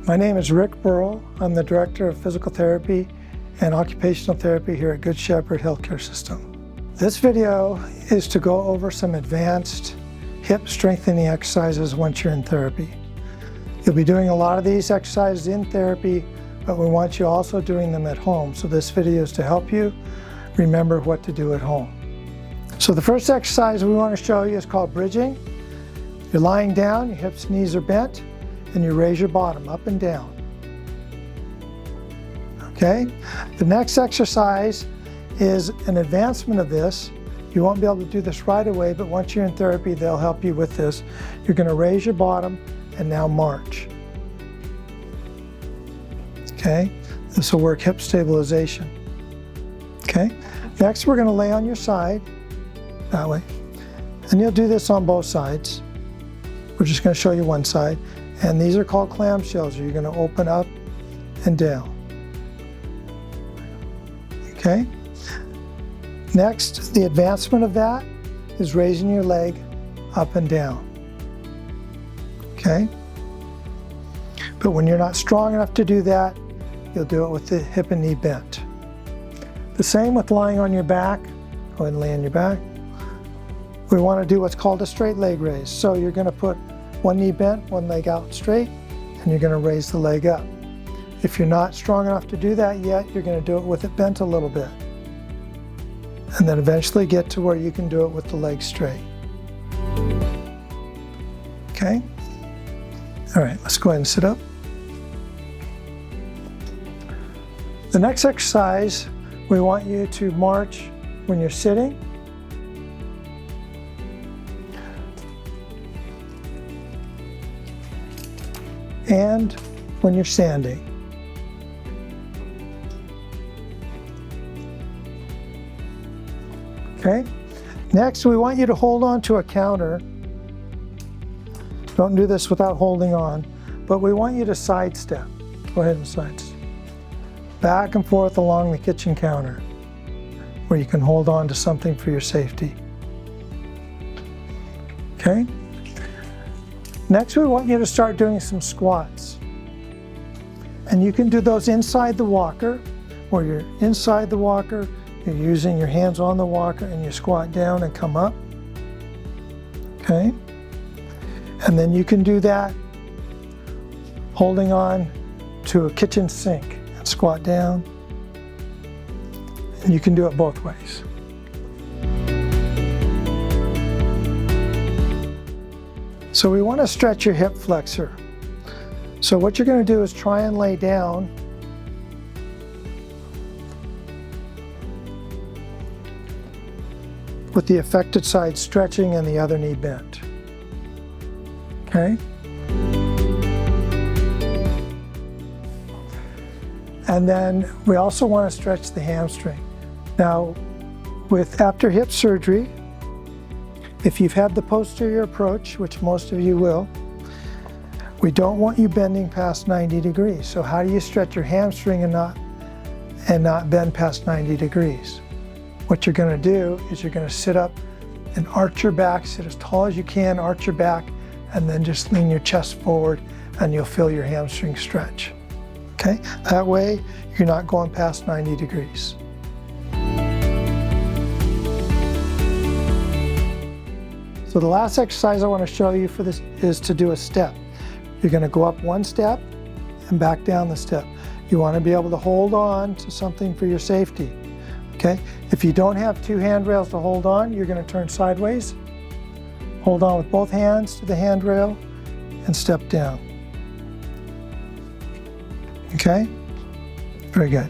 My name is Rick Burrell. I'm the Director of Physical Therapy and Occupational Therapy here at Good Shepherd Healthcare System. This video is to go over some advanced hip strengthening exercises once you're in therapy. You'll be doing a lot of these exercises in therapy, but we want you also doing them at home. So this video is to help you remember what to do at home. So the first exercise we want to show you is called bridging. You're lying down, your hips and knees are bent, and you raise your bottom up and down. Okay? The next exercise is an advancement of this. You won't be able to do this right away, but once you're in therapy, they'll help you with this. You're going to raise your bottom and now march. Okay? This will work hip stabilization. Okay? Next, we're going to lay on your side, that way. And you'll do this on both sides. We're just going to show you one side. And these are called clamshells. You're going to open up and down. Okay? Next, the advancement of that is raising your leg up and down. Okay? But when you're not strong enough to do that, you'll do it with the hip and knee bent. The same with lying on your back. Go ahead and lay on your back. We want to do what's called a straight leg raise. So you're going to put one knee bent, one leg out straight, and you're going to raise the leg up. If you're not strong enough to do that yet, you're going to do it with it bent a little bit. And then eventually get to where you can do it with the leg straight. Okay? All right, let's go ahead and sit up. The next exercise, we want you to march when you're sitting. And when you're standing. Okay? Next, we want you to hold on to a counter. Don't do this without holding on, but we want you to sidestep. Go ahead and sidestep. Back and forth along the kitchen counter, where you can hold on to something for your safety. Okay? Next, we want you to start doing some squats. And you can do those inside the walker, where you're inside the walker, you're using your hands on the walker, and you squat down and come up. Okay? And then you can do that holding on to a kitchen sink and squat down. And you can do it both ways. So we want to stretch your hip flexor. So what you're going to do is try and lay down with the affected side stretching and the other knee bent. Okay? And then we also want to stretch the hamstring. Now, after hip surgery, if you've had the posterior approach, which most of you will, we don't want you bending past 90 degrees. So how do you stretch your hamstring and not bend past 90 degrees? What you're going to do is you're going to sit up and arch your back, sit as tall as you can, arch your back, and then just lean your chest forward and you'll feel your hamstring stretch. Okay? That way you're not going past 90 degrees. So the last exercise I want to show you for this is to do a step. You're going to go up one step and back down the step. You want to be able to hold on to something for your safety. Okay? If you don't have two handrails to hold on, you're going to turn sideways. Hold on with both hands to the handrail and step down. Okay? Very good.